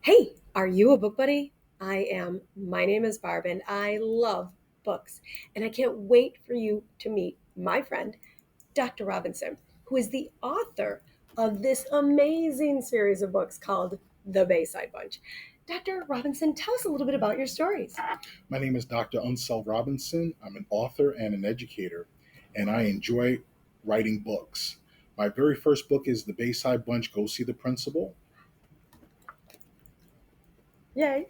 Hey, are you a book buddy? I am. My name is Barb and I love books. And I can't wait for you to meet my friend, Dr. Robinson, who is the author of this amazing series of books called The Bayside Bunch. Dr. Robinson, tell us a little bit about your stories. My name is Dr. Unseld Robinson. I'm an author and an educator, and I enjoy writing books. My very first book is The Bayside Bunch Go See the Principal. Yay.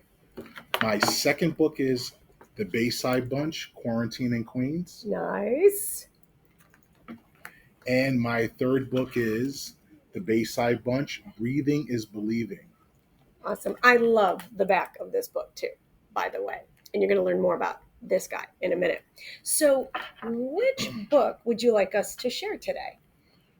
My second book is The Bayside Bunch Quarantine in Queens. Nice. And my third book is The Bayside Bunch Breathing is Believing. Awesome. I love the back of this book too, by the way. And you're going to learn more about this guy in a minute. So, which book would you like us to share today?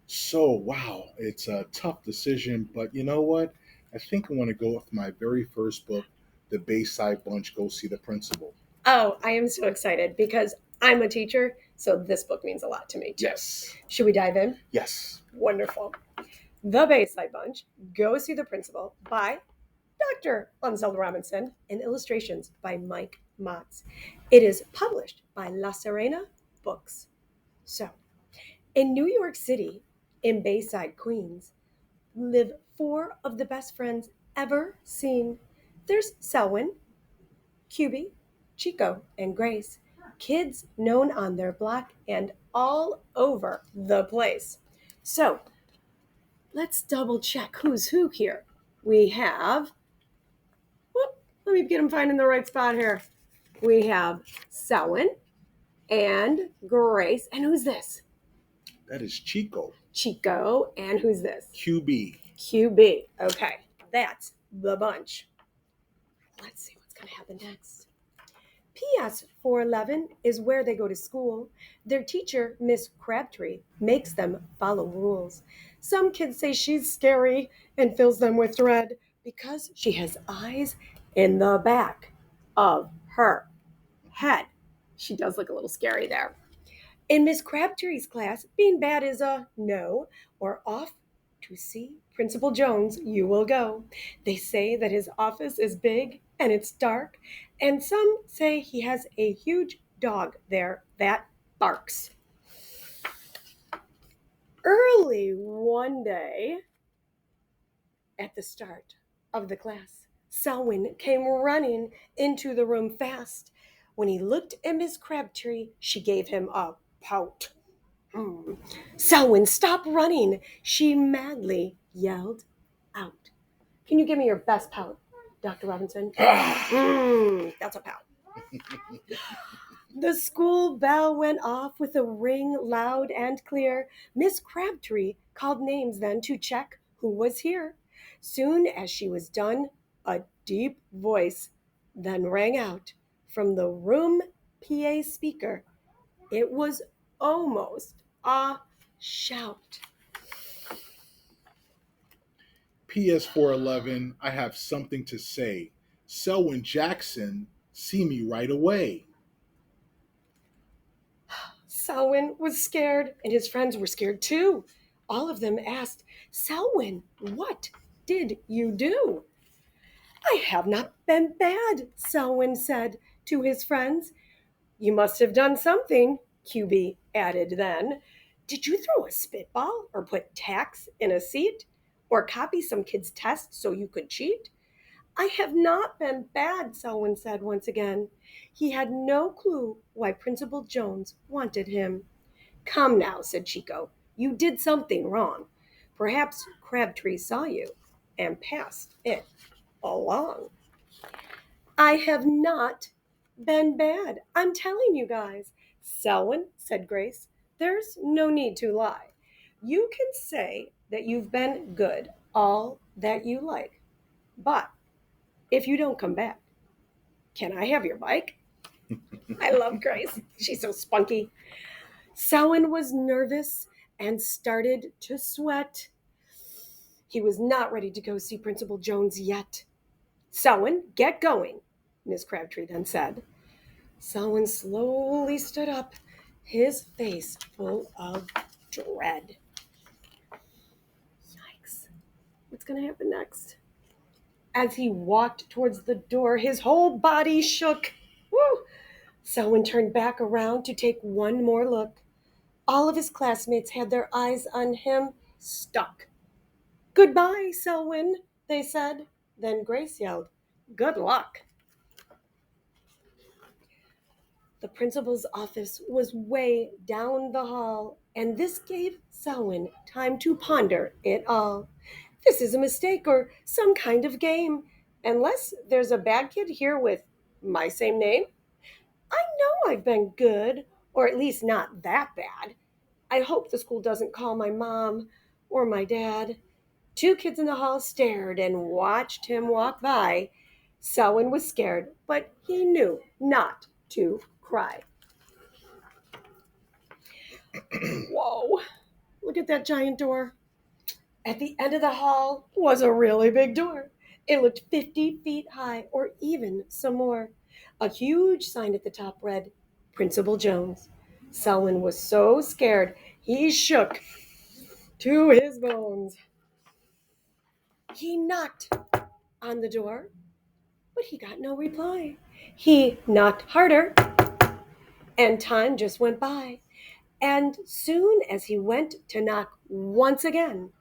So, wow, it's a tough decision, but you know what? I think I want to go with my very first book, The Bayside Bunch Go See the Principal. Oh, I am so excited because I'm a teacher, so this book means a lot to me too. Yes. Should we dive in? Yes. Wonderful. The Bayside Bunch, Go See the Principal by Dr. Unseld Robinson and illustrations by Mike Motz. It is published by La Serena Books. So, in New York City, in Bayside, Queens, live four of the best friends ever seen. There's Selwyn, QB, Chico, and Grace, kids known on their block and all over the place. So let's double check who's who here. We have, let me get them finding the right spot here. We have Selwyn and Grace. And who's this? That is Chico. Chico. And who's this? QB. QB. Okay, that's the bunch. Let's see what's going to happen next. PS 411 is where they go to school. Their teacher, Miss Crabtree, makes them follow rules. Some kids say she's scary and fills them with dread because she has eyes in the back of her head. She does look a little scary there. In Miss Crabtree's class, being bad is a no or off to see Principal Jones you will go. They say that his office is big and it's dark, and some say he has a huge dog there that barks. Early one day, at the start of the class, Selwyn came running into the room fast. When he looked at Miss Crabtree, she gave him a pout. Selwyn, stop running, she madly yelled out. Can you give me your best pout, Dr. Robinson? That's a pout. The school bell went off with a ring loud and clear. Miss Crabtree called names then to check who was here. Soon as she was done, a deep voice then rang out from the room PA speaker. It was almost a shout. PS 411, I have something to say. Selwyn Jackson, see me right away. Selwyn was scared, and his friends were scared too. All of them asked, Selwyn, what did you do? I have not been bad, Selwyn said to his friends. You must have done something, QB added then. Did you throw a spitball or put tacks in a seat? Or copy some kid's test so you could cheat? I have not been bad, Selwyn said once again. He had no clue why Principal Jones wanted him. Come now, said Chico. You did something wrong. Perhaps Crabtree saw you and passed it along. I have not been bad. I'm telling you guys. Selwyn, said Grace, there's no need to lie. You can say that you've been good all that you like. But if you don't come back, can I have your bike? I love Grace. She's so spunky. Selwyn was nervous and started to sweat. He was not ready to go see Principal Jones yet. Selwyn, get going, Miss Crabtree then said. Selwyn slowly stood up, his face full of dread. Yikes. What's going to happen next? As he walked towards the door, his whole body shook. Woo! Selwyn turned back around to take one more look. All of his classmates had their eyes on him, stuck. "Goodbye, Selwyn," they said. Then Grace yelled, "Good luck." The principal's office was way down the hall, and this gave Selwyn time to ponder it all. This is a mistake or some kind of game, unless there's a bad kid here with my same name. I know I've been good, or at least not that bad. I hope the school doesn't call my mom or my dad. Two kids in the hall stared and watched him walk by. Selwyn was scared, but he knew not to cry. Whoa, look at that giant door. At the end of the hall was a really big door. It looked 50 feet high, or even some more. A huge sign at the top read, "Principal Jones." Selwyn was so scared, he shook to his bones. He knocked on the door, but he got no reply. He knocked harder, and time just went by. And soon as he went to knock once again,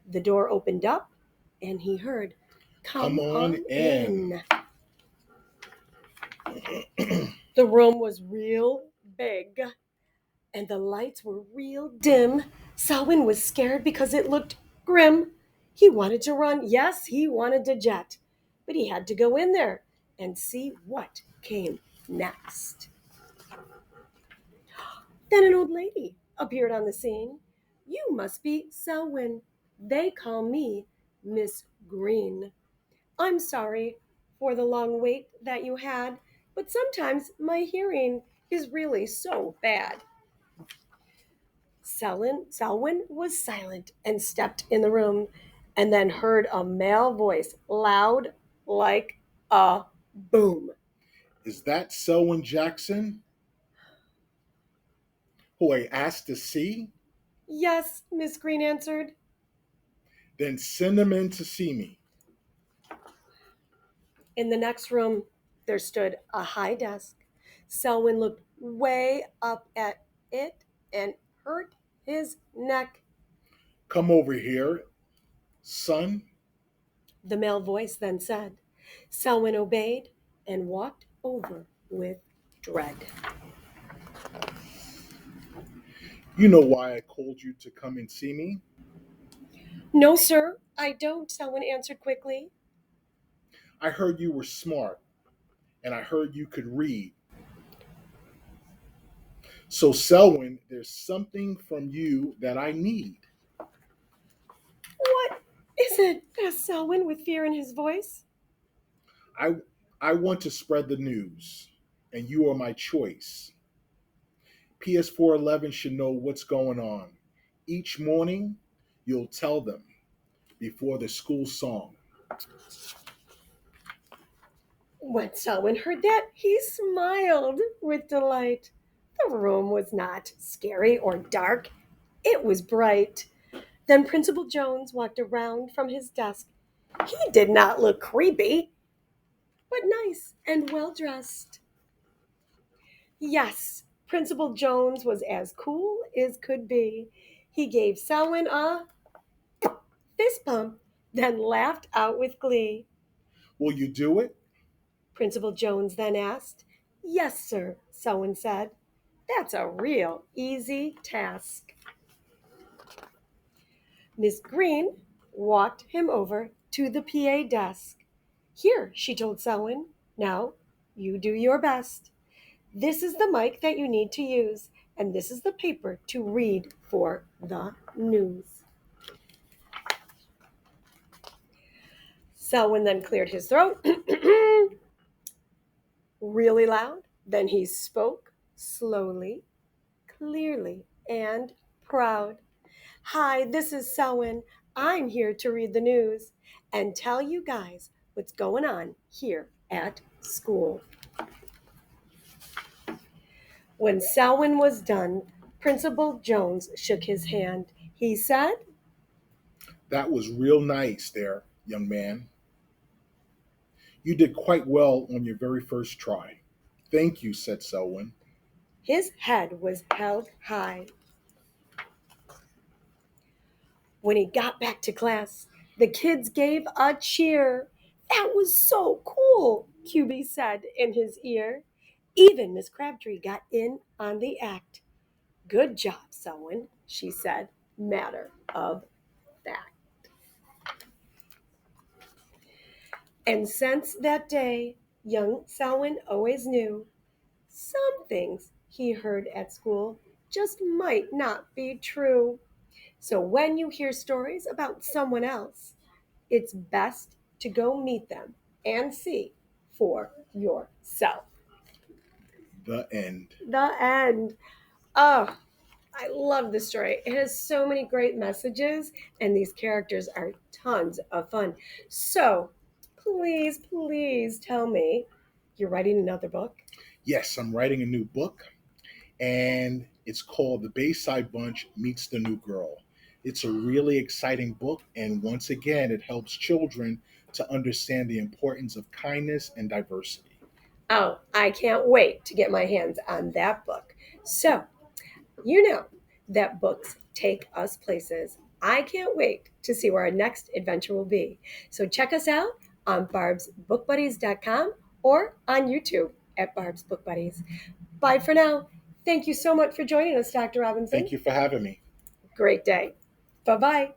the door opened up, and he heard, "Come Come on on in." in." The room was real big, and the lights were real dim. Selwyn was scared because it looked grim. He wanted to run. Yes, he wanted to jet. But he had to go in there and see what came next. Then an old lady appeared on the scene. "You must be Selwyn. They call me Miss Green. I'm sorry for the long wait that you had, but sometimes my hearing is really so bad." Selwyn was silent and stepped in the room, and then heard a male voice, loud like a boom. Is that Selwyn Jackson, who I asked to see? "Yes," Miss Green answered. Then send him in to see me. In the next room, there stood a high desk. Selwyn looked way up at it and hurt his neck. Come over here, son. The male voice then said. Selwyn obeyed and walked over with dread. You know why I called you to come and see me? "No, sir, I don't," Selwyn answered quickly. I heard you were smart, and I heard you could read. So, Selwyn, there's something from you that I need. "What is it?" asked Selwyn with fear in his voice. I I want to spread the news, and you are my choice. PS411 should know what's going on. Each morning, you'll tell them before the school song. When Selwyn heard that, he smiled with delight. The room was not scary or dark, it was bright. Then Principal Jones walked around from his desk. He did not look creepy, but nice and well dressed. Yes, Principal Jones was as cool as could be. He gave Selwyn a fist bump, then laughed out with glee. Will you do it? Principal Jones then asked. "Yes, sir," Selwyn said. "That's a real easy task." Miss Green walked him over to the PA desk. "Here," she told Selwyn. "Now, you do your best. This is the mic that you need to use, and this is the paper to read for the news." Selwyn then cleared his throat really loud. Then he spoke slowly, clearly, and proud. "Hi, this is Selwyn. I'm here to read the news and tell you guys what's going on here at school." When Selwyn was done, Principal Jones shook his hand. He said, That was real nice there, young man. You did quite well on your very first try. Thank you, said Selwyn. His head was held high. When he got back to class, the kids gave a cheer. That was so cool, QB said in his ear. Even Miss Crabtree got in on the act. Good job, Selwyn, she said, matter of fact. And since that day, young Selwyn always knew some things he heard at school just might not be true. So when you hear stories about someone else, it's best to go meet them and see for yourself. The end. The end. Oh, I love this story. It has so many great messages, and these characters are tons of fun. So, please, please tell me you're writing another book. Yes, I'm writing a new book, and it's called The Bayside Bunch Meets the New Girl. It's a really exciting book, and once again, it helps children to understand the importance of kindness and diversity. Oh, I can't wait to get my hands on that book. So, you know that books take us places. I can't wait to see where our next adventure will be. So check us out on barbsbookbuddies.com or on YouTube at Barb's Book Buddies. Bye for now. Thank you so much for joining us, Dr. Thank Robinson. you for having me. Great day. Bye bye.